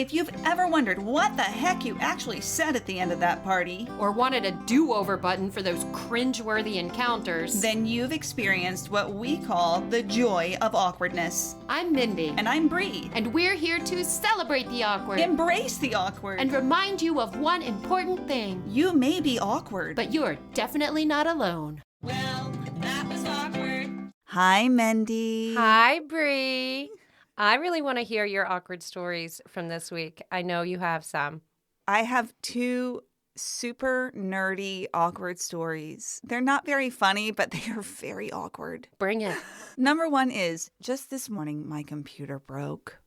If you've ever wondered what the heck you actually said at the end of that party, or wanted a do-over button for those cringe-worthy encounters, then you've experienced what we call the joy of awkwardness. I'm Mendy. And I'm Bree. And we're here to celebrate the awkward. Embrace the awkward. And remind you of one important thing. You may be awkward, but you're definitely not alone. Well, that was awkward. Hi, Mendy. Hi, Bree. I really want to hear your awkward stories from this week. I know you have some. I have two super nerdy awkward stories. They're not very funny, but they are very awkward. Bring it. Number one is, just this morning, my computer broke.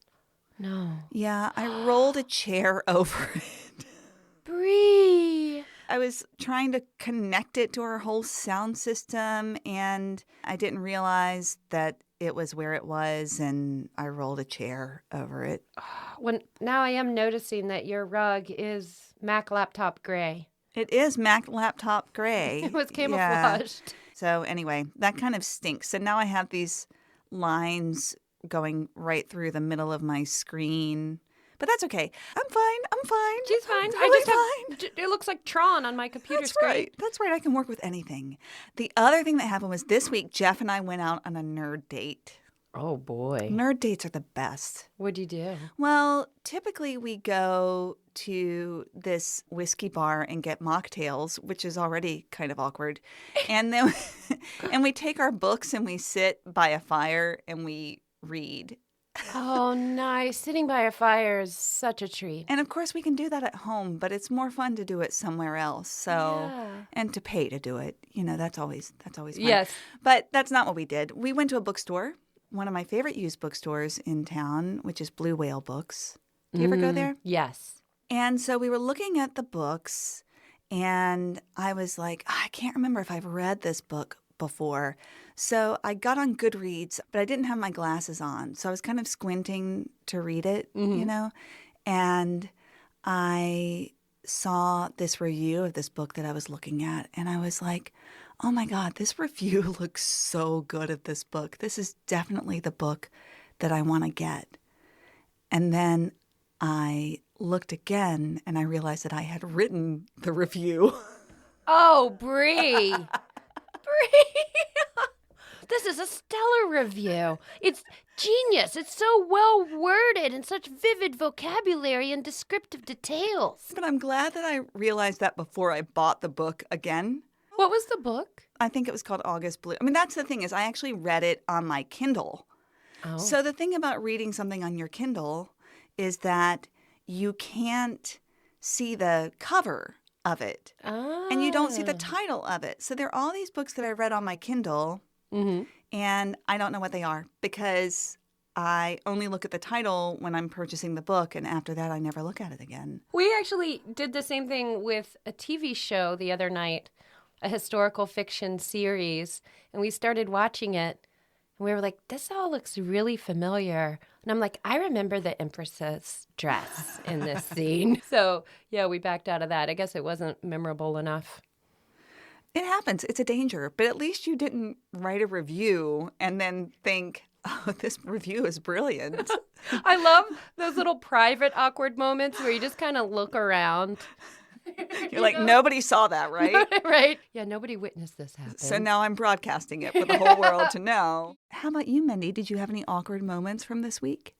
No. Yeah, I rolled a chair over it. Bree. I was trying to connect it to our whole sound system, and I didn't realize that it was where it was, and I rolled a chair over it. Now I am noticing that your rug is Mac laptop gray. It is Mac laptop gray. It was camouflaged. Yeah. So anyway, that kind of stinks. So now I have these lines going right through the middle of my screen. But that's okay. I'm fine. She's fine. Fine. It looks like Tron on my computer screen. That's right. I can work with anything. The other thing that happened was this week, Jeff and I went out on a nerd date. Oh, boy. Nerd dates are the best. What'd you do? Well, typically we go to this whiskey bar and get mocktails, which is already kind of awkward. And then and we take our books and we sit by a fire and we read. Oh, nice. Sitting by a fire is such a treat. And of course we can do that at home, but it's more fun to do it somewhere else. So, and to pay to do it, that's always fun. Yes. But that's not what we did. We went to a bookstore, one of my favorite used bookstores in town, which is Blue Whale Books. Do you ever go there? Yes. And so we were looking at the books, and I was like, I can't remember if I've read this book before. So I got on Goodreads, but I didn't have my glasses on. So I was kind of squinting to read it, and I saw this review of this book that I was looking at, and I was like, oh my God, this review looks so good of this book. This is definitely the book that I want to get. And then I looked again, and I realized that I had written the review. Oh, Bree. Bree. This is a stellar review. It's genius. It's so well worded and such vivid vocabulary and descriptive details. But I'm glad that I realized that before I bought the book again. What was the book? I think it was called August Blue. I mean, that's the thing is I actually read it on my Kindle. Oh. So the thing about reading something on your Kindle is that you can't see the cover of it. Oh. And you don't see the title of it. So there are all these books that I read on my Kindle, and I don't know what they are because I only look at the title when I'm purchasing the book, and after that I never look at it again. We actually did the same thing with a TV show the other night, a historical fiction series, and we started watching it, and we were like, this all looks really familiar. And I'm like, I remember the Empress's dress in this scene. So, yeah, we backed out of that. I guess it wasn't memorable enough. It happens. It's a danger. But at least you didn't write a review and then think, oh, this review is brilliant. I love those little private awkward moments where you just kind of look around. You're like, nobody saw that, right? Right. Yeah, nobody witnessed this happen. So now I'm broadcasting it for the whole world to know. How about you, Mendy? Did you have any awkward moments from this week?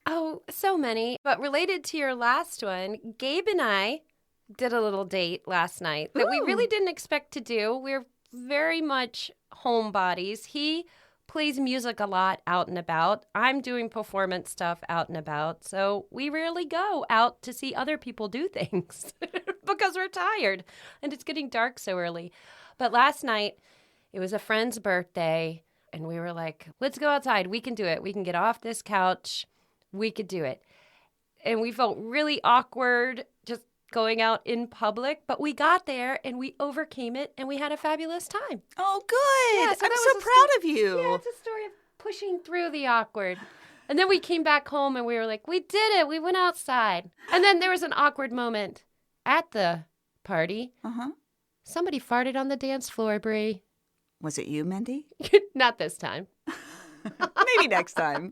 Oh, so many. But related to your last one, Gabe and I did a little date last night that we really didn't expect to do. We're very much homebodies. He plays music a lot out and about. I'm doing performance stuff out and about. So we rarely go out to see other people do things because we're tired and it's getting dark so early. But last night, it was a friend's birthday, and we were like, let's go outside. We can do it. We can get off this couch. We could do it. And we felt really awkward just going out in public, but we got there and we overcame it and we had a fabulous time. Oh, good. Yeah, I'm so was proud of you. Yeah, it's a story of pushing through the awkward. And then we came back home and we were like, we did it. We went outside. And then there was an awkward moment at the party. Somebody farted on the dance floor, Bree. Was it you, Mendy? Not this time. Maybe next time.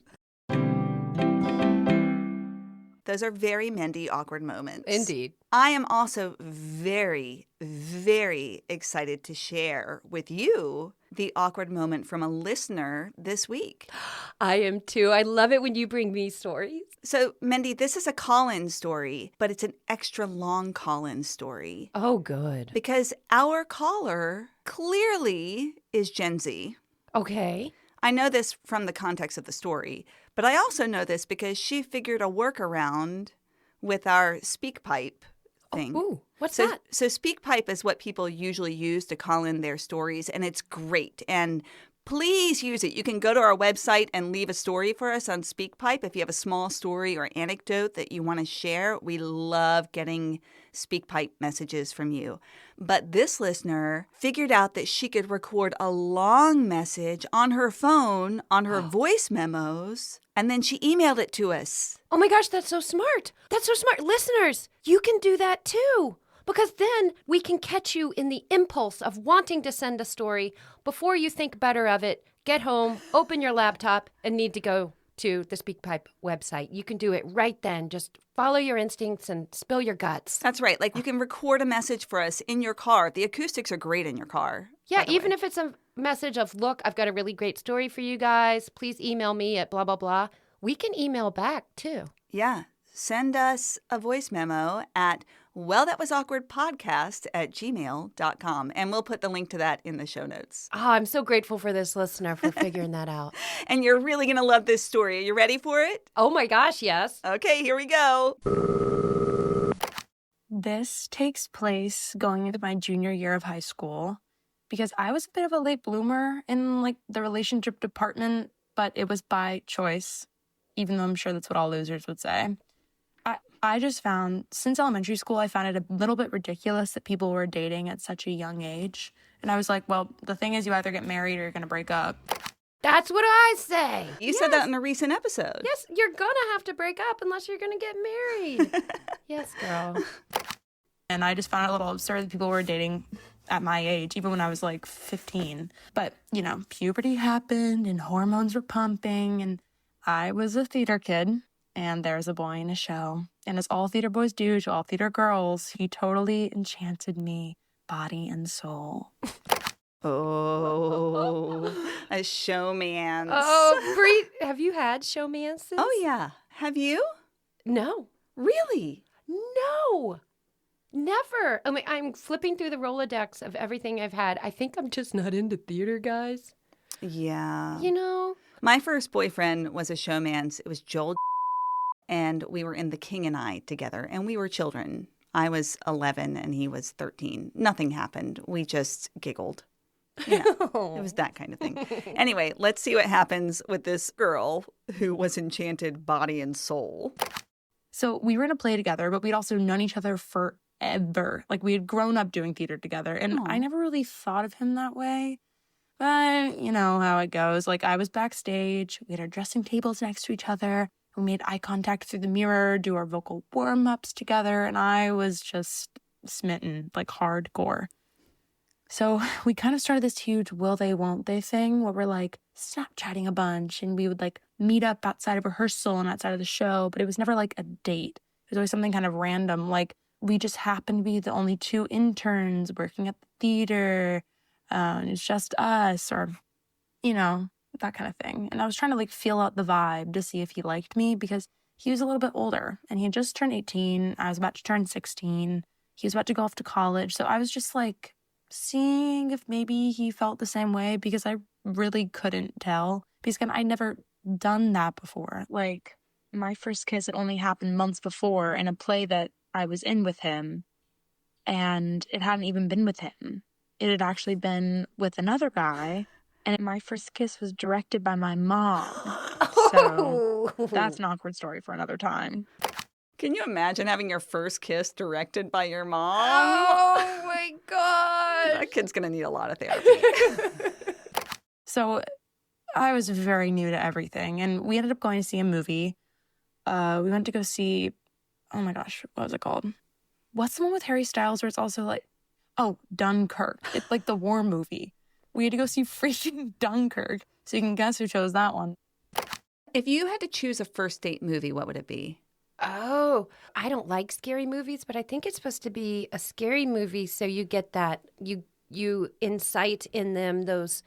Those are very Mendy awkward moments. Indeed. I am also very, very excited to share with you the awkward moment from a listener this week. I am too. I love it when you bring me stories. So, Mendy, this is a call-in story, but it's an extra long call-in story. Oh, good. Because our caller clearly is Gen Z. Okay. I know this from the context of the story, but I also know this because she figured a workaround with our SpeakPipe thing. Ooh, what's that? So SpeakPipe is what people usually use to call in their stories, and it's great. And please use it. You can go to our website and leave a story for us on SpeakPipe if you have a small story or anecdote that you want to share. We love getting SpeakPipe messages from you. But this listener figured out that she could record a long message on her phone, on her voice memos, and then she emailed it to us. Oh my gosh, that's so smart. That's so smart. Listeners, you can do that too. Because then we can catch you in the impulse of wanting to send a story before you think better of it. Get home, open your laptop, and need to go to the SpeakPipe website. You can do it right then. Just follow your instincts and spill your guts. That's right. Like you can record a message for us in your car. The acoustics are great in your car. Yeah, even if it's a message of, look, I've got a really great story for you guys. Please email me at blah, blah, blah. We can email back too. Yeah. Send us a voice memo at wellthatwasawkwardpodcast@gmail.com. And we'll put the link to that in the show notes. Oh, I'm so grateful for this listener for figuring that out. And you're really going to love this story. Are you ready for it? Oh my gosh, yes. Okay, here we go. This takes place going into my junior year of high school because I was a bit of a late bloomer in like the relationship department, but it was by choice, even though I'm sure that's what all losers would say. I just found, since elementary school, I found it a little bit ridiculous that people were dating at such a young age. And I was like, well, the thing is you either get married or you're going to break up. That's what I say. You said that in a recent episode. Yes, you're going to have to break up unless you're going to get married. Yes, girl. And I just found it a little absurd that people were dating at my age, even when I was like 15. But, you know, puberty happened and hormones were pumping. And I was a theater kid. And there's a boy in a show. And as all theater boys do to all theater girls, he totally enchanted me, body and soul. Oh, a showman. Oh, Bree, have you had showmances? Oh, yeah. Have you? No. Really? No. Never. I mean, I'm flipping through the Rolodex of everything I've had. I think I'm just not into theater, guys. Yeah. You know? My first boyfriend was a showman's. It was Joel. And we were in The King and I together, and we were children. I was 11 and he was 13. Nothing happened. We just giggled. You know, it was that kind of thing. Anyway, let's see what happens with this girl who was enchanted body and soul. So we were in a play together, but we'd also known each other forever. Like we had grown up doing theater together, and I never really thought of him that way. But you know how it goes. Like I was backstage. We had our dressing tables next to each other. We made eye contact through the mirror, do our vocal warm-ups together, and I was just smitten, like hardcore. So we kind of started this huge will they, won't they thing where we're like Snapchatting a bunch, and we would like meet up outside of rehearsal and outside of the show, but it was never like a date. It was always something kind of random, like we just happened to be the only two interns working at the theater, and it's just us, or, you know, that kind of thing. And I was trying to like feel out the vibe to see if he liked me because he was a little bit older and he had just turned 18. I was about to turn 16. He was about to go off to college. So I was just like seeing if maybe he felt the same way because I really couldn't tell. Because again, I'd never done that before. Like my first kiss had only happened months before in a play that I was in with him. And it hadn't even been with him. It had actually been with another guy. And my first kiss was directed by my mom. So that's an awkward story for another time. Can you imagine having your first kiss directed by your mom? Oh my gosh. That kid's going to need a lot of therapy. So I was very new to everything. And we ended up going to see a movie. We went to go see, oh my gosh, what was it called? What's the one with Harry Styles where it's also like, oh, Dunkirk. It's like the war movie. We had to go see freaking Dunkirk. So you can guess who chose that one. If you had to choose a first date movie, what would it be? Oh, I don't like scary movies, but I think it's supposed to be a scary movie so you get that, you incite in them those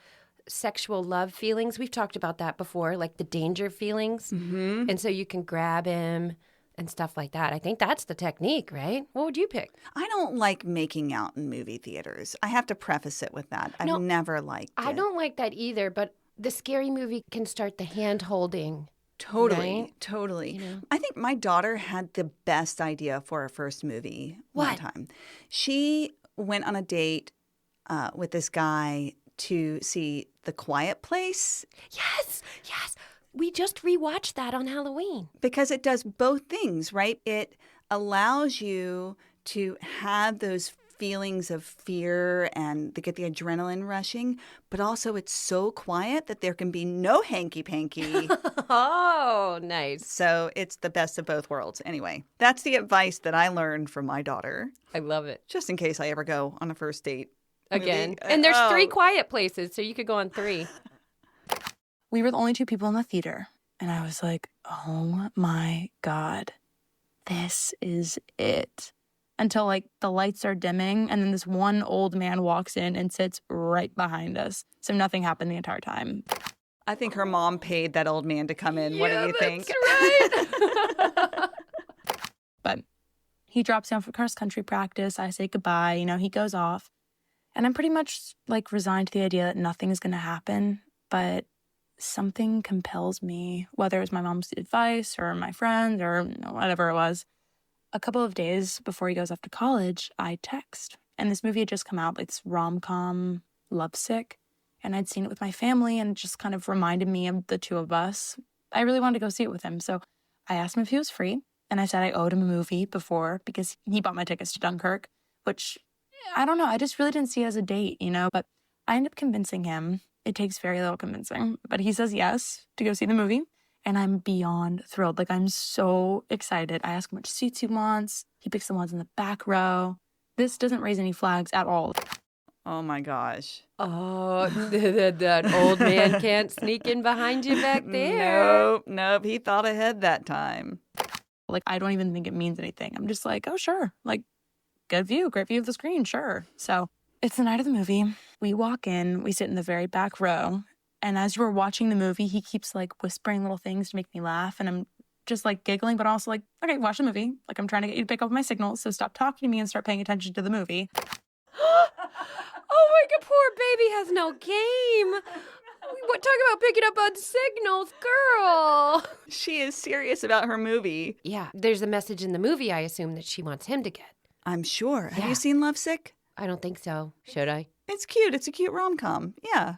sexual love feelings. We've talked about that before, like the danger feelings. Mm-hmm. And so you can grab him and stuff like that. I think that's the technique, right? What would you pick? I don't like making out in movie theaters. I have to preface it with that. I've No, never liked it. I don't like that either, but the scary movie can start the hand holding. Totally, Right? totally. You know? I think my daughter had the best idea for her first movie one What? time. She went on a date with this guy to see The Quiet Place Yes, yes. We just rewatched that on Halloween. because it does both things, right? It allows you to have those feelings of fear and to get the adrenaline rushing, but also it's so quiet that there can be no hanky-panky. Oh, nice. So it's the best of both worlds. Anyway, that's the advice that I learned from my daughter, I love it. just in case I ever go on a first date. Again. movie. And there's 3 Oh. quiet places, so you could go on 3. We were the only 2 people in the theater. And I was like, oh my God, this is it. Until like the lights are dimming and then this one old man walks in and sits right behind us. So nothing happened the entire time. I think her mom paid that old man to come in. What do you think? Right. But he drops down for cross country practice. I say goodbye. He goes off. And I'm pretty much like resigned to the idea that nothing is going to happen. But something compels me, whether it was my mom's advice or my friends or whatever it was. A couple of days before he goes off to college, I text. And this movie had just come out, like this rom-com, Lovesick. And I'd seen it with my family and it just kind of reminded me of the 2 of us. I really wanted to go see it with him. So I asked him if he was free. And I said I owed him a movie before because he bought my tickets to Dunkirk, which, I don't know, I just really didn't see it as a date, But I ended up convincing him. It takes very little convincing. But he says yes to go see the movie. And I'm beyond thrilled. Like, I'm so excited. I ask him which seats he wants. He picks the ones in the back row. This doesn't raise any flags at all. Oh my gosh. Oh, that old man can't sneak in behind you back there. Nope. He thought ahead that time. Like, I don't even think it means anything. I'm just like, oh, sure. Like, good view, great view of the screen, sure. So it's the night of the movie. We walk in, we sit in the very back row. And as we're watching the movie, he keeps like whispering little things to make me laugh. And I'm just like giggling, but also like, okay, watch the movie. Like, I'm trying to get you to pick up my signals. So stop talking to me and start paying attention to the movie. Oh my God, poor baby has no game. Talk about picking up on signals, girl. She is serious about her movie. Yeah, there's a message in the movie, I assume, that she wants him to get. I'm sure. Have Yeah. you seen Lovesick? I don't think so. Should I? It's cute. It's a cute rom-com. Yeah.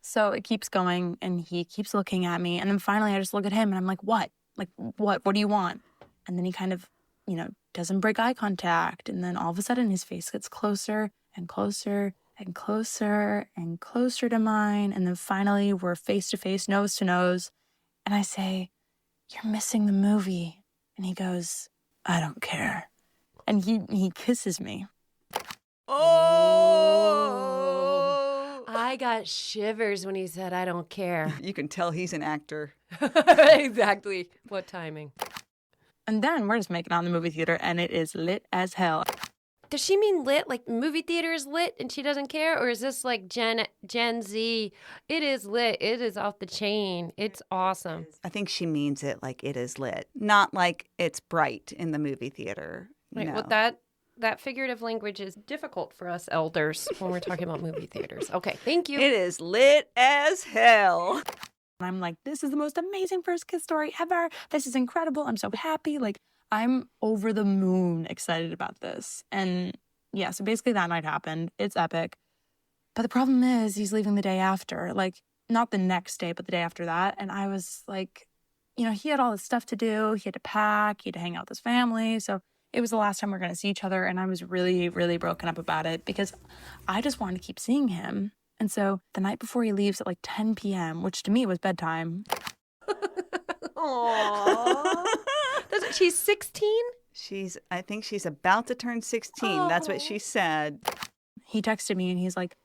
So it keeps going and he keeps looking at me. And then finally I just look at him and I'm like, what? Like, what do you want? And then he kind of, doesn't break eye contact. And then all of a sudden his face gets closer and closer and closer and closer to mine. And then finally we're face to face, nose to nose. And I say, you're missing the movie. And he goes, I don't care. And he kisses me. Oh! I got shivers when he said, I don't care. You can tell he's an actor. Exactly. What timing? And then we're just making out in the movie theater and it is lit as hell. Does she mean lit, like movie theater is lit and she doesn't care? Or is this like Gen Z? It is lit. It is off the chain. It's awesome. I think she means it like it is lit, not like it's bright in the movie theater. Right. No. Well, that figurative language is difficult for us elders when we're talking about movie theaters. Okay, thank you. It is lit as hell. And I'm like, this is the most amazing first kiss story ever. This is incredible. I'm so happy. Like, I'm over the moon excited about this. And yeah, so basically that night happened. It's epic. But the problem is he's leaving the day after. Like, not the next day, but the day after that. And I was like, he had all this stuff to do. He had to pack. He had to hang out with his family. So it was the last time we were going to see each other. And I was really, really broken up about it because I just wanted to keep seeing him. And so the night before he leaves at like 10 p.m., which to me was bedtime. Aww. She's 16? I think she's about to turn 16. That's what she said. He texted me and he's like,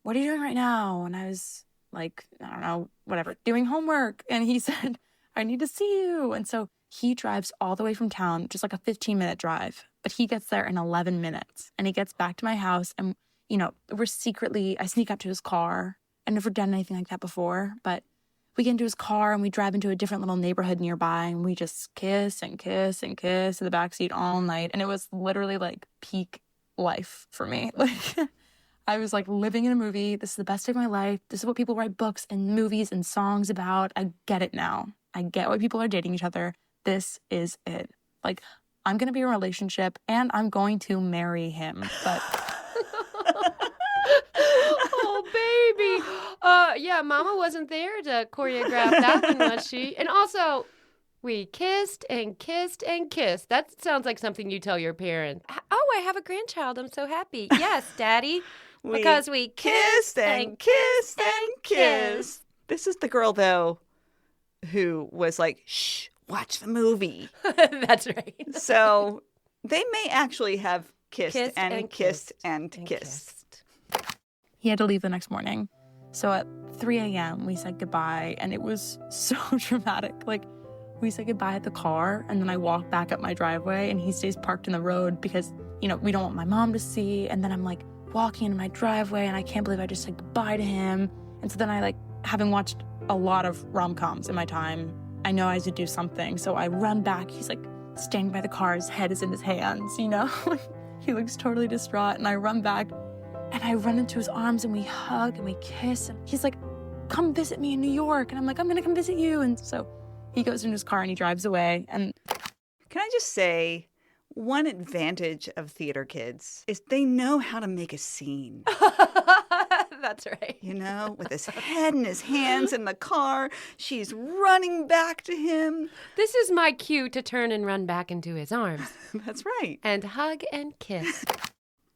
what are you doing right now? And I was like, I don't know, whatever, doing homework. And he said, I need to see you. And so He drives all the way from town, just like a 15-minute drive, but he gets there in 11 minutes. And he gets back to my house and, I sneak up to his car. I've never done anything like that before, but we get into his car and we drive into a different little neighborhood nearby and we just kiss and kiss and kiss in the backseat all night. And it was literally like peak life for me. Like I was like living in a movie. This is the best day of my life. This is what people write books and movies and songs about. I get it now. I get why people are dating each other. This is it. Like, I'm going to be in a relationship and I'm going to marry him. But oh, baby. Yeah, Mama wasn't there to choreograph that one, was she? And also, we kissed and kissed and kissed. That sounds like something you tell your parents. Oh, I have a grandchild. I'm so happy. Yes, Daddy. Because we kissed and kissed and kissed. This is the girl, though, who was like, shh, watch the movie. That's right. So they may actually have kissed and kissed. He had to leave the next morning. So at 3 a.m., we said goodbye, and it was so dramatic. Like, we said goodbye at the car, and then I walked back up my driveway, and he stays parked in the road because, we don't want my mom to see. And then I'm, like, walking into my driveway, and I can't believe I just said goodbye to him. And so then I, having watched a lot of rom-coms in my time, I know I had to do something. So I run back. He's, standing by the car. His head is in his hands, He looks totally distraught, and I run back. And I run into his arms and we hug and we kiss. And he's like, come visit me in New York. And I'm like, I'm going to come visit you. And so he goes into his car and he drives away. And can I just say, one advantage of theater kids is they know how to make a scene. That's right. With his head in his hands in the car. She's running back to him. This is my cue to turn and run back into his arms. That's right. And hug and kiss.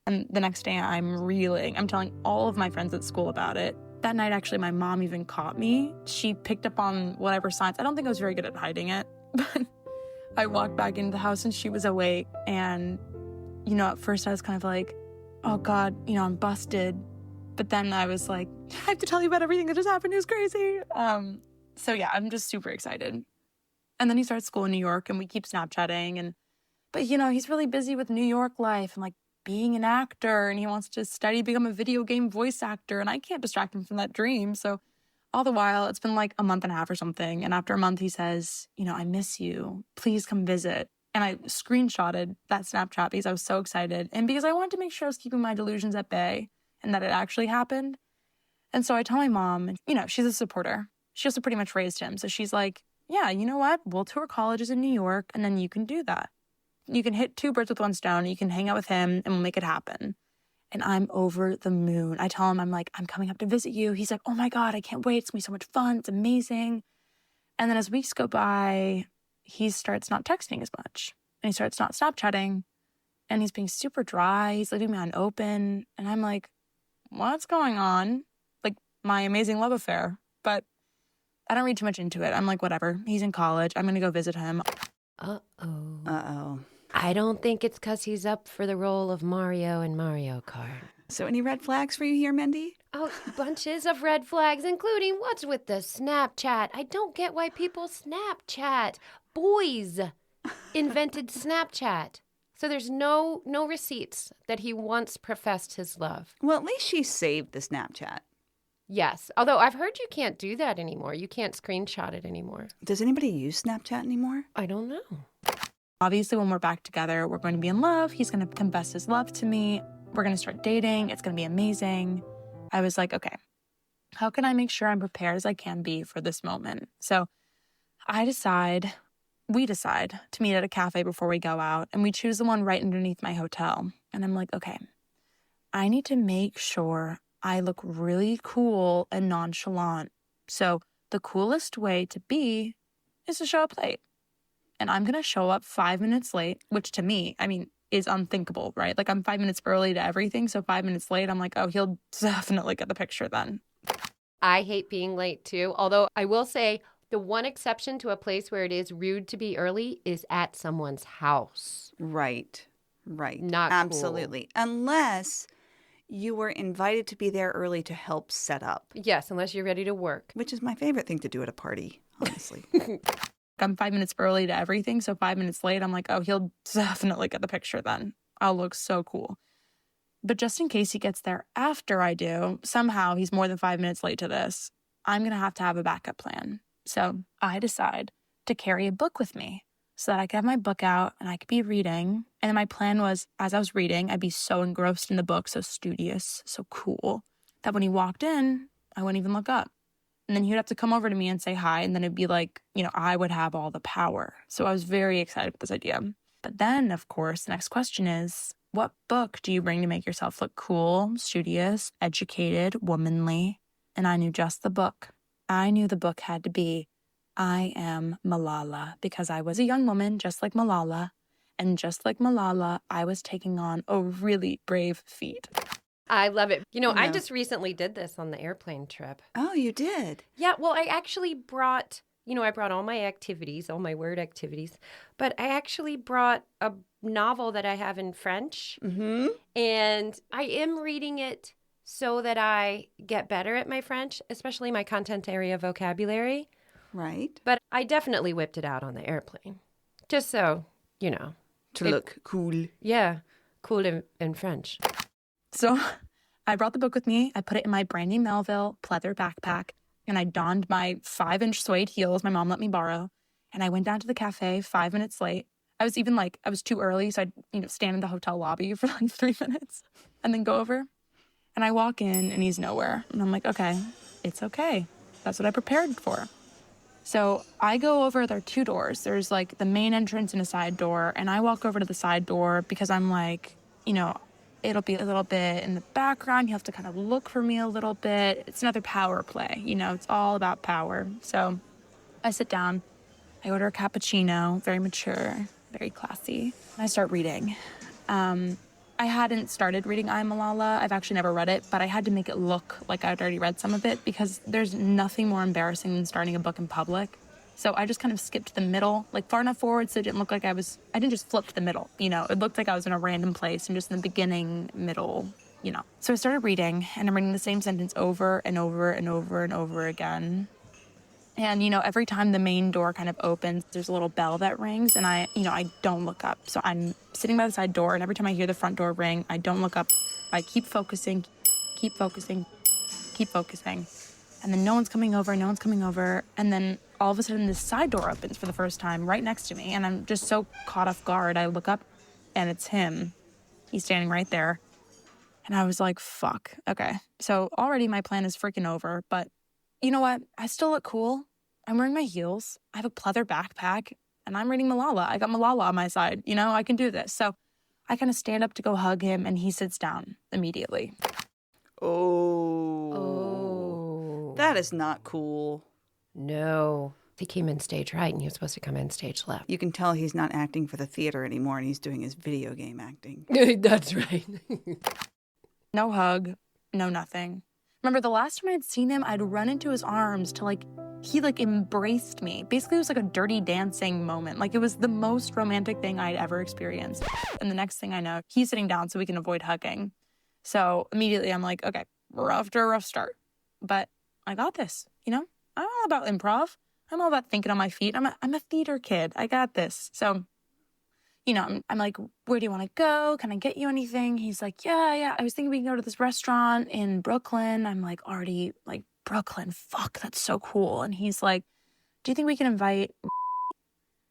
And the next day, I'm reeling. I'm telling all of my friends at school about it. That night, actually, my mom even caught me. She picked up on whatever signs. I don't think I was very good at hiding it. But I walked back into the house, and she was awake. And, at first, I was kind of like, oh, God, I'm busted. But then I was like, I have to tell you about everything that just happened. It was crazy. So, yeah, I'm just super excited. And then he starts school in New York, and we keep Snapchatting. But, he's really busy with New York life and, being an actor, and he wants to become a video game voice actor, and I can't distract him from that dream. So all the while, it's been a month and a half or something, and after a month, he says, I miss you. Please come visit. And I screenshotted that Snapchat because I was so excited, and because I wanted to make sure I was keeping my delusions at bay and that it actually happened. And so I tell my mom, and, she's a supporter. She also pretty much raised him. So she's like, yeah, you know what? We'll tour colleges in New York, and then you can do that. You can hit two birds with one stone. You can hang out with him and we'll make it happen. And I'm over the moon. I tell him, I'm coming up to visit you. He's like, oh my God, I can't wait. It's going to be so much fun. It's amazing. And then as weeks go by, he starts not texting as much. And he starts not Snapchatting. And he's being super dry. He's leaving me on open. And I'm like, what's going on? My amazing love affair. But I don't read too much into it. I'm like, whatever. He's in college. I'm going to go visit him. Uh-oh. I don't think it's because he's up for the role of Mario in Mario Kart. So any red flags for you here, Mendy? Oh, bunches of red flags, including what's with the Snapchat. I don't get why people Snapchat. Boys invented Snapchat. So there's no receipts that he once professed his love. Well, at least she saved the Snapchat. Yes, although I've heard you can't do that anymore. You can't screenshot it anymore. Does anybody use Snapchat anymore? I don't know. Obviously, when we're back together, we're going to be in love. He's going to confess his love to me. We're going to start dating. It's going to be amazing. I was like, okay, how can I make sure I'm prepared as I can be for this moment? So we decide to meet at a cafe before we go out, and we choose the one right underneath my hotel. And I'm like, okay, I need to make sure I look really cool and nonchalant. So the coolest way to be is to show up late. And I'm going to show up 5 minutes late, which to me, is unthinkable, right? I'm 5 minutes early to everything. So 5 minutes late, I'm like, oh, he'll definitely get the picture then. I hate being late too. Although I will say the one exception to a place where it is rude to be early is at someone's house. Right. Not absolutely. Cool. Unless you were invited to be there early to help set up. Yes, unless you're ready to work. Which is my favorite thing to do at a party, honestly. I'm 5 minutes early to everything. So 5 minutes late, I'm like, oh, he'll definitely get the picture then. I'll look so cool. But just in case he gets there after I do, somehow he's more than 5 minutes late to this, I'm going to have a backup plan. So I decide to carry a book with me so that I could have my book out and I could be reading. And then my plan was, as I was reading, I'd be so engrossed in the book, so studious, so cool, that when he walked in, I wouldn't even look up. And then he would have to come over to me and say hi. And then it'd be like, I would have all the power. So I was very excited with this idea. But then, of course, the next question is, what book do you bring to make yourself look cool, studious, educated, womanly? And I knew just the book. I knew the book had to be I Am Malala, because I was a young woman just like Malala. And just like Malala, I was taking on a really brave feat. I love it. I just recently did this on the airplane trip. Oh, you did? Yeah, well, I actually brought, I brought all my activities, all my word activities, but I actually brought a novel that I have in French. Mm-hmm. And I am reading it so that I get better at my French, especially my content area vocabulary. Right. But I definitely whipped it out on the airplane, just so, To look cool. Yeah, cool in French. So I brought the book with me. I put it in my Brandy Melville pleather backpack, and I donned my 5-inch suede heels my mom let me borrow. And I went down to the cafe 5 minutes late. I was even I was too early, so I'd, stand in the hotel lobby for 3 minutes and then go over. And I walk in and he's nowhere. And I'm like, okay, it's okay. That's what I prepared for. So I go over, there are 2 doors. There's the main entrance and a side door. And I walk over to the side door because I'm like, it'll be a little bit in the background. You'll have to kind of look for me a little bit. It's another power play. It's all about power. So I sit down. I order a cappuccino, very mature, very classy. And I start reading. I hadn't started reading I Am Malala. I've actually never read it, but I had to make it look like I'd already read some of it because there's nothing more embarrassing than starting a book in public. So I just kind of skipped the middle, far enough forward so it didn't look like I didn't just flip to the middle, It looked like I was in a random place and just in the beginning, middle, So I started reading, and I'm reading the same sentence over and over and over and over again. And, every time the main door kind of opens, there's a little bell that rings, and I don't look up. So I'm sitting by the side door, and every time I hear the front door ring, I don't look up. I keep focusing, keep focusing, keep focusing. And then no one's coming over. And then all of a sudden this side door opens for the first time right next to me. And I'm just so caught off guard. I look up and it's him. He's standing right there. And I was like, fuck. Okay. So already my plan is freaking over. But you know what? I still look cool. I'm wearing my heels. I have a pleather backpack. And I'm reading Malala. I got Malala on my side. I can do this. So I kind of stand up to go hug him. And he sits down immediately. Oh. That is not cool. No. He came in stage right, and he was supposed to come in stage left. You can tell he's not acting for the theater anymore, and he's doing his video game acting. That's right. No hug, no nothing. Remember, the last time I'd seen him, I'd run into his arms to he embraced me. Basically, it was like a dirty dancing moment. It was the most romantic thing I'd ever experienced. And the next thing I know, he's sitting down so we can avoid hugging. So immediately I'm like, okay, we're off to a rough start. But I got this, I'm all about improv. I'm all about thinking on my feet. I'm a theater kid. I got this. So, I'm like, where do you want to go? Can I get you anything? He's like, yeah. I was thinking we can go to this restaurant in Brooklyn. I'm like, already, Brooklyn. Fuck, that's so cool. And he's like, do you think we can invite?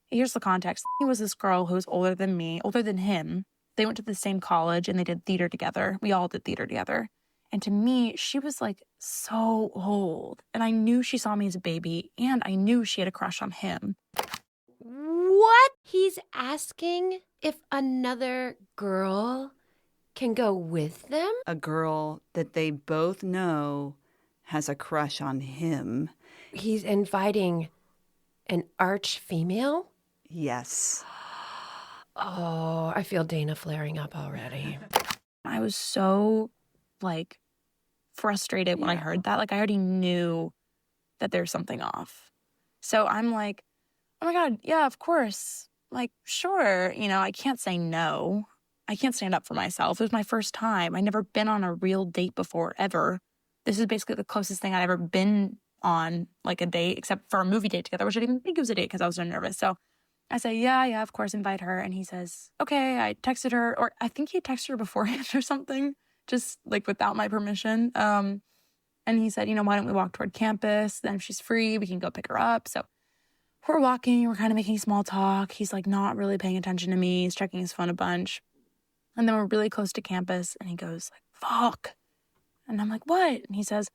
Here's the context. He was this girl who was older than me, older than him. They went to the same college and they did theater together. We all did theater together. And to me, she was so old. And I knew she saw me as a baby, and I knew she had a crush on him. What? He's asking if another girl can go with them? A girl that they both know has a crush on him. He's inviting an arch female? Yes. Oh, I feel Dana flaring up already. I was so, frustrated when I heard that. I already knew that there's something off. So I'm like, oh my God, yeah, of course. Sure. I can't say no. I can't stand up for myself. It was my first time. I'd never been on a real date before, ever. This is basically the closest thing I'd ever been on like a date except for a movie date together, which I didn't even think it was a date because I was so nervous. So I say, yeah, of course, invite her. And he says, okay. I texted her, or I think he texted her beforehand or something, just like without my permission. And he said, why don't we walk toward campus? Then if she's free, we can go pick her up. So we're walking, we're kind of making small talk. He's like not really paying attention to me. He's checking his phone a bunch. And then we're really close to campus and he goes like, fuck. And I'm like, what? And he says,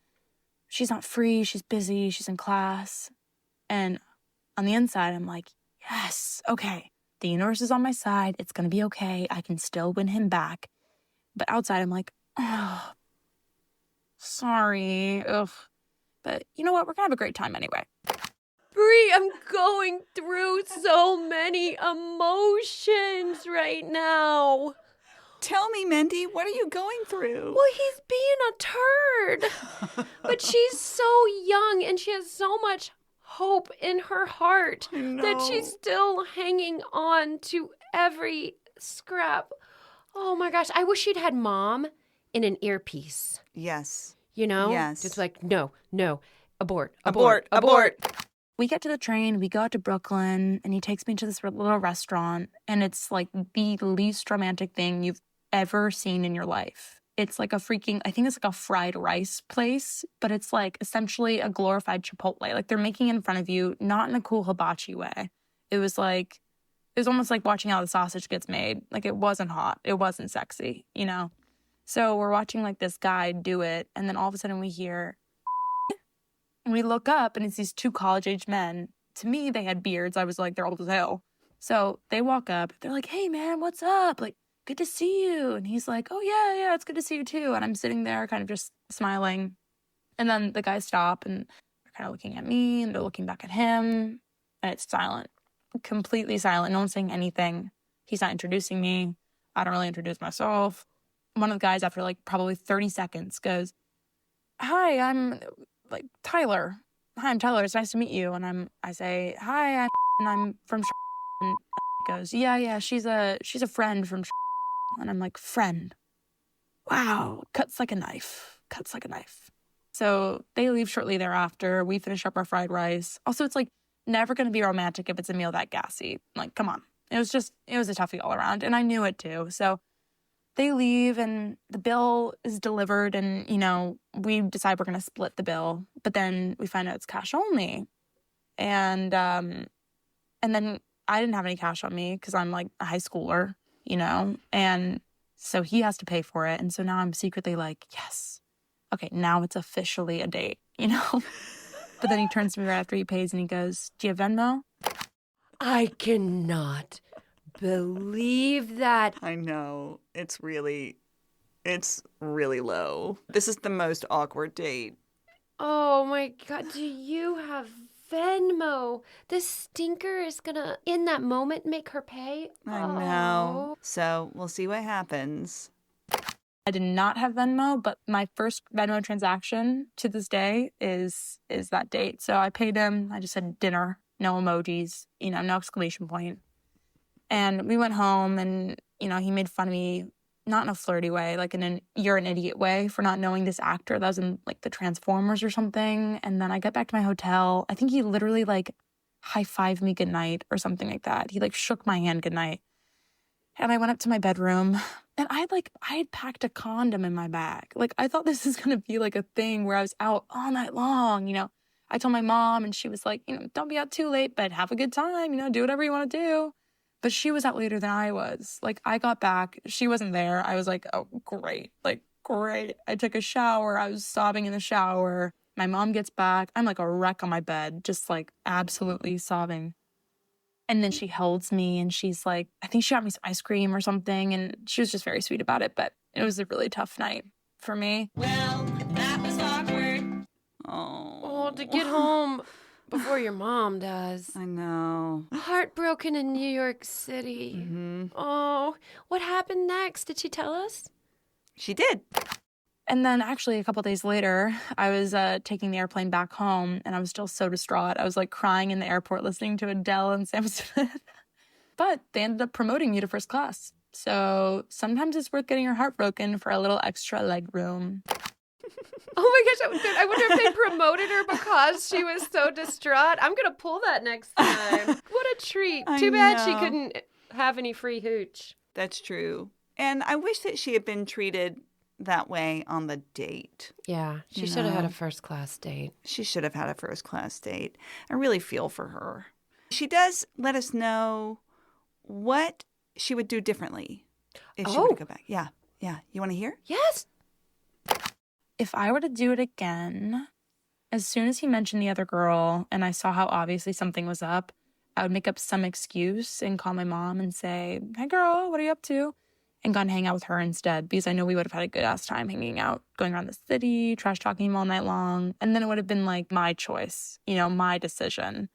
she's not free. She's busy. She's in class. And on the inside, I'm like, yes, okay. The universe is on my side. It's going to be okay. I can still win him back. But outside, I'm like, oh, sorry. Ugh. But you know what? We're going to have a great time anyway. Bree, I'm going through so many emotions right now. Tell me, Mendy, what are you going through? Well, he's being a turd. But she's so young and she has so much hope in her heart that she's still hanging on to every scrap. Oh my gosh, I wish she'd had mom in an earpiece. Yes. Yes. Just like, no, abort. We get to the train, we go out to Brooklyn, and he takes me to this little restaurant, and it's like the least romantic thing you've ever seen in your life. It's like I think it's like a fried rice place, but it's like essentially a glorified Chipotle. Like they're making it in front of you, not in a cool hibachi way. It was almost like watching how the sausage gets made. Like it wasn't hot. It wasn't sexy, So we're watching like this guy do it, and then all of a sudden we hear, and we look up, and it's these two college-age men. To me, they had beards. I was like, they're old as hell. So they walk up. They're like, hey, man, what's up? Like, good to see you. And he's like, oh, yeah, it's good to see you too. And I'm sitting there kind of just smiling. And then the guys stop, and they're kind of looking at me, and they're looking back at him. And it's silent, completely silent. No one's saying anything. He's not introducing me. I don't really introduce myself. One of the guys, after like probably 30 seconds, goes, hi, I'm like Tyler. Hi, I'm Tyler. It's nice to meet you. And I say, hi, I'm from and he goes, yeah, she's a friend from and I'm like, friend. Wow. Cuts like a knife. So they leave shortly thereafter. We finish up our fried rice. Also, it's like never going to be romantic if it's a meal that gassy. Like, come on. It was a toughie all around. And I knew it too. So they leave and the bill is delivered and, we decide we're going to split the bill. But then we find out it's cash only. And then I didn't have any cash on me because I'm like a high schooler, and so he has to pay for it. And so now I'm secretly like, yes, okay, now it's officially a date, But then he turns to me right after he pays and he goes, do you have Venmo? I cannot believe that. I know. It's really low. This is the most awkward date. Oh my God, do you have Venmo? This stinker is gonna, in that moment, make her pay. I know. So we'll see what happens. I did not have Venmo, but my first Venmo transaction to this day is that date. So I paid him. I just said dinner, no emojis, no exclamation point. And we went home and, he made fun of me, not in a flirty way, like in an you're an idiot way for not knowing this actor that was in like the Transformers or something. And then I got back to my hotel. I think he literally like high-fived me goodnight or something like that. He like shook my hand goodnight. And I went up to my bedroom and I had packed a condom in my bag. Like I thought this was going to be like a thing where I was out all night long, I told my mom and she was like, don't be out too late, but have a good time, do whatever you want to do. But she was out later than I was. Like, I got back. She wasn't there. I was like, oh, great. Like, great. I took a shower. I was sobbing in the shower. My mom gets back. I'm like a wreck on my bed, just like absolutely sobbing. And then she holds me and she's like, I think she got me some ice cream or something. And she was just very sweet about it. But it was a really tough night for me. Well, that was awkward. Oh, to get home before your mom does. I know. Heartbroken in New York City. Mm-hmm. Oh, what happened next? Did she tell us? She did. And then actually a couple days later, I was taking the airplane back home and I was still so distraught. I was like crying in the airport listening to Adele and Sam Smith. But they ended up promoting me to first class. So sometimes it's worth getting your heart broken for a little extra leg room. Oh my gosh, I wonder if they promoted her because she was so distraught. I'm going to pull that next time. What a treat. I Too bad she know. couldn't have any free hooch. That's true. And I wish that she had been treated that way on the date. Yeah, she should have had a first-class date. She should have had a first-class date. I really feel for her. She does let us know what she would do differently if she were to go back. Yeah. You want to hear? Yes. If I were to do it again, as soon as he mentioned the other girl and I saw how obviously something was up, I would make up some excuse and call my mom and say, "Hey girl, what are you up to?" And gone hang out with her instead, because I know we would have had a good ass time hanging out, going around the city, trash talking him all night long. And then it would have been like my choice, my decision.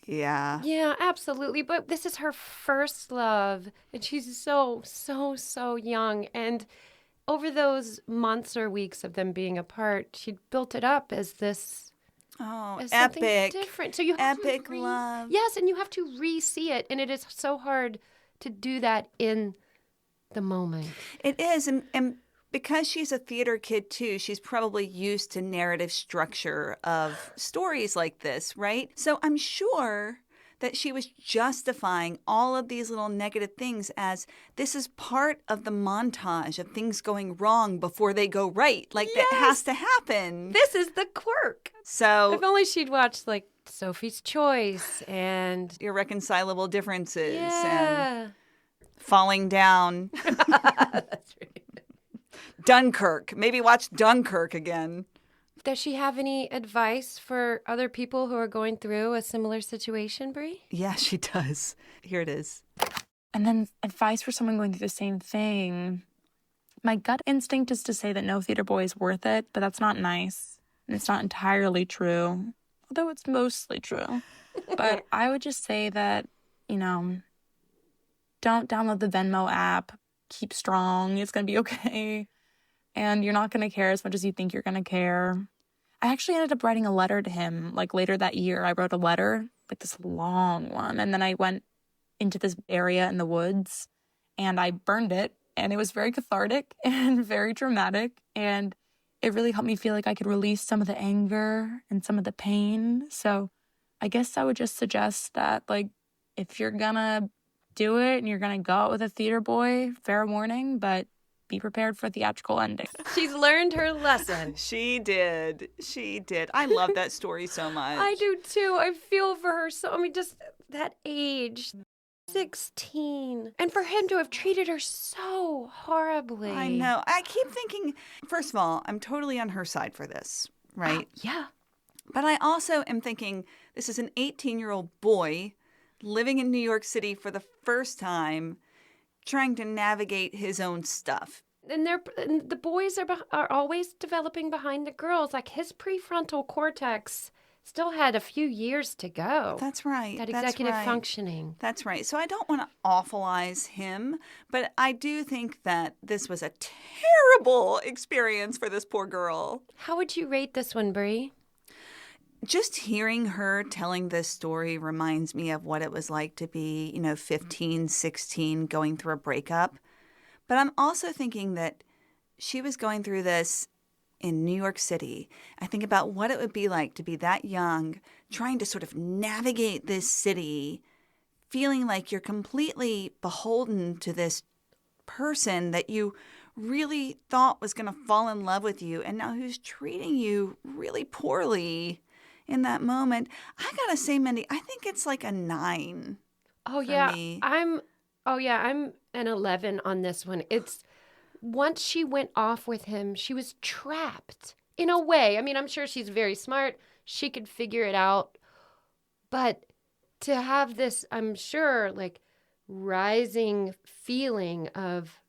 Yeah. Yeah, absolutely. But this is her first love, and she's so, so, so young. And over those months or weeks of them being apart, she built it up as this as something epic. different. So you have Epic love. Yes, and you have to re-see it, and it is so hard to do that in the moment. It is. And because she's a theater kid too, she's probably used to narrative structure of stories like this, right? So I'm sure that she was justifying all of these little negative things as this is part of the montage of things going wrong before they go right. Like that has to happen. This is the quirk. So If only she'd watched like Sophie's Choice and irreconcilable differences and yeah. falling down. That's right. Dunkirk. Maybe watch Dunkirk again. Does she have any advice for other people who are going through a similar situation, Bree? Yeah, she does. Here it is. And then advice for someone going through the same thing. My gut instinct is to say that no theater boy is worth it, but that's not nice. And it's not entirely true, although it's mostly true. But I would just say that, don't download the Venmo app. Keep strong. It's going to be okay. And you're not going to care as much as you think you're going to care. I actually ended up writing a letter to him, like later that year. I wrote a letter, like this long one. And then I went into this area in the woods and I burned it. And it was very cathartic and very dramatic. And it really helped me feel like I could release some of the anger and some of the pain. So I guess I would just suggest that, like, if you're going to do it and you're going to go out with a theater boy, fair warning, but be prepared for a theatrical ending. She's learned her lesson. She did. I love that story so much. I do too. I feel for her just that age. 16. And for him to have treated her so horribly. I know. I keep thinking, first of all, I'm totally on her side for this, right? Yeah. But I also am thinking this is an 18-year-old boy living in New York City for the first time, trying to navigate his own stuff. And the boys are always developing behind the girls. Like his prefrontal cortex still had a few years to go. That's right. That executive functioning. That's right. So I don't want to awfulize him, but I do think that this was a terrible experience for this poor girl. How would you rate this one, Bree? Just hearing her telling this story reminds me of what it was like to be, 15, 16, going through a breakup. But I'm also thinking that she was going through this in New York City. I think about what it would be like to be that young, trying to sort of navigate this city, feeling like you're completely beholden to this person that you really thought was going to fall in love with you, and now who's treating you really poorly in that moment. I gotta say, Mendy, I think it's like a 9. Oh for yeah, me. I'm an 11 on this one. It's once she went off with him, she was trapped in a way. I mean, I'm sure she's very smart. She could figure it out. But to have this, I'm sure, like rising feeling of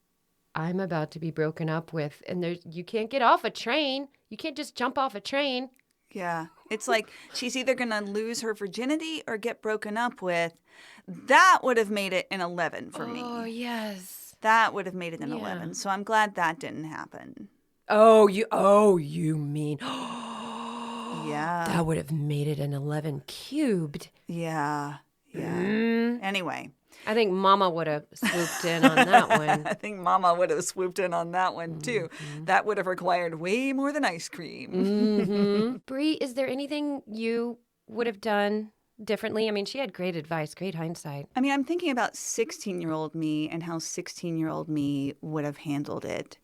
I'm about to be broken up with, and you can't get off a train. You can't just jump off a train. Yeah. It's like she's either going to lose her virginity or get broken up with. That would have made it an 11 for me. Oh, yes. That would have made it an Yeah. 11. So I'm glad that didn't happen. Oh, you mean. Yeah. That would have made it an 11 cubed. Yeah. Mm. Anyway, I think Mama would have swooped in on that one. I think Mama would have swooped in on that one, too. That would have required way more than ice cream. Bree, is there anything you would have done differently? I mean, she had great advice, great hindsight. I mean, I'm thinking about 16-year-old me and how 16-year-old me would have handled it.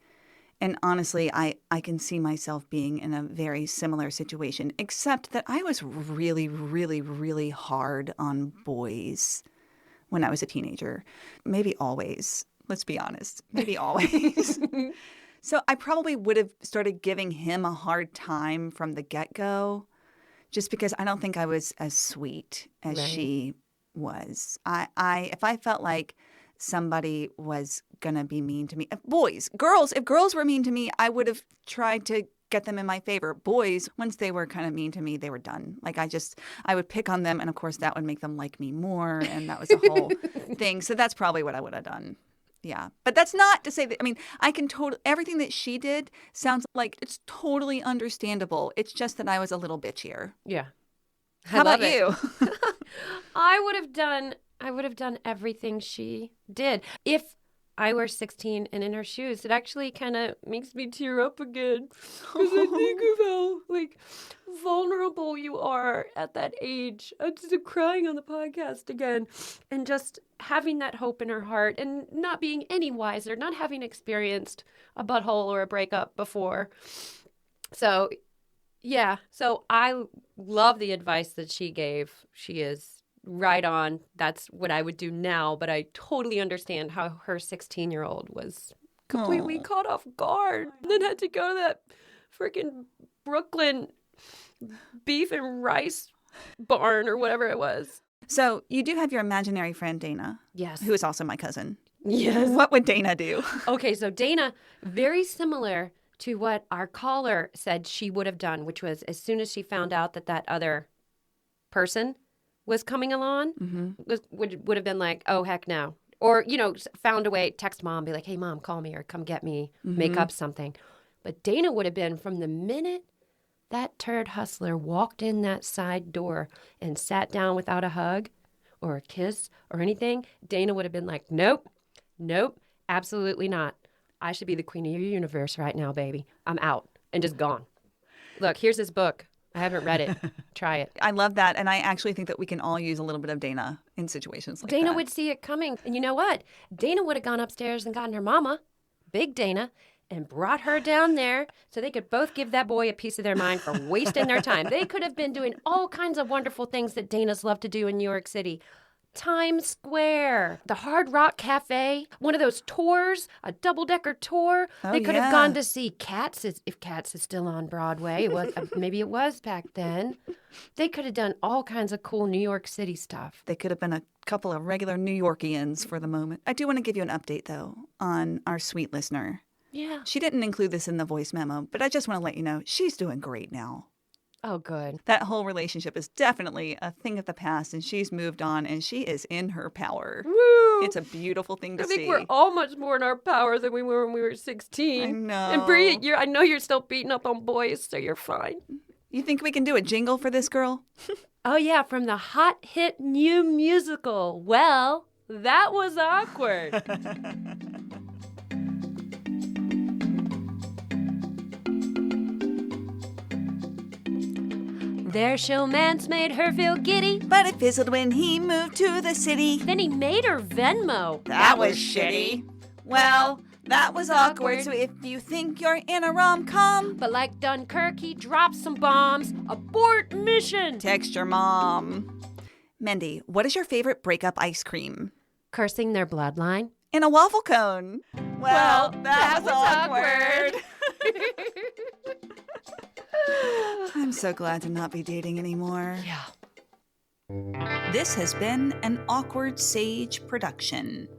And honestly, I can see myself being in a very similar situation, except that I was really, really, really hard on boys when I was a teenager. Maybe always. Let's be honest. Maybe always. So I probably would have started giving him a hard time from the get-go, just because I don't think I was as sweet as she was. If I felt like somebody was gonna be mean to me, if girls were mean to me, I would have tried to get them in my favor. Boys, once they were kind of mean to me, they were done. Like I would pick on them, and of course that would make them like me more, and that was a whole thing. So that's probably what I would have done. Yeah. But that's not to say that, I mean, everything that she did sounds like it's totally understandable. It's just that I was a little bitchier. Yeah. How about you? I would have done everything she did. If I were 16 and in her shoes, it actually kind of makes me tear up again. Because I think of how, like, vulnerable you are at that age. I'm just crying on the podcast again. And just having that hope in her heart and not being any wiser, not having experienced a butthole or a breakup before. So, yeah. So I love the advice that she gave. She is right on. That's what I would do now, but I totally understand how her 16-year-old was completely caught off guard and then had to go to that freaking Brooklyn beef and rice barn or whatever it was. So you do have your imaginary friend, Dana. Yes. Who is also my cousin. Yes. What would Dana do? Okay, so Dana, very similar to what our caller said she would have done, which was as soon as she found out that other person was coming along, would have been like, oh, heck no. Or, found a way, text mom, be like, hey, mom, call me or come get me, make up something. But Dana would have been from the minute that turd hustler walked in that side door and sat down without a hug or a kiss or anything, Dana would have been like, nope, absolutely not. I should be the queen of your universe right now, baby. I'm out and just gone. Look, here's this book. I haven't read it. Try it. I love that. And I actually think that we can all use a little bit of Dana in situations like that. Dana would see it coming. And you know what? Dana would have gone upstairs and gotten her mama, big Dana, and brought her down there so they could both give that boy a piece of their mind for wasting their time. They could have been doing all kinds of wonderful things that Dana's love to do in New York City. Times Square, the Hard Rock Cafe, one of those tours, a double-decker tour. They could have gone to see Cats, if Cats is still on Broadway. Maybe it was back then. They could have done all kinds of cool New York City stuff. They could have been a couple of regular New Yorkians for the moment. I do want to give you an update, though, on our sweet listener. Yeah. She didn't include this in the voice memo, but I just want to let you know she's doing great now. Oh, good. That whole relationship is definitely a thing of the past, and she's moved on, and she is in her power. Woo! It's a beautiful thing to see. I think we're all much more in our power than we were when we were 16. I know. And Bree, I know you're still beating up on boys, so you're fine. You think we can do a jingle for this girl? Oh, yeah, from the hot hit new musical. Well, that was awkward. Their showmance made her feel giddy, but it fizzled when he moved to the city. Then he made her Venmo. That was shitty. Well, that was awkward. So if you think you're in a rom-com, but like Dunkirk, he dropped some bombs. Abort mission. Text your mom. Mendy, what is your favorite breakup ice cream? Cursing their bloodline. In a waffle cone. Well, that was awkward. I'm so glad to not be dating anymore. Yeah. This has been an Awkward Sage production.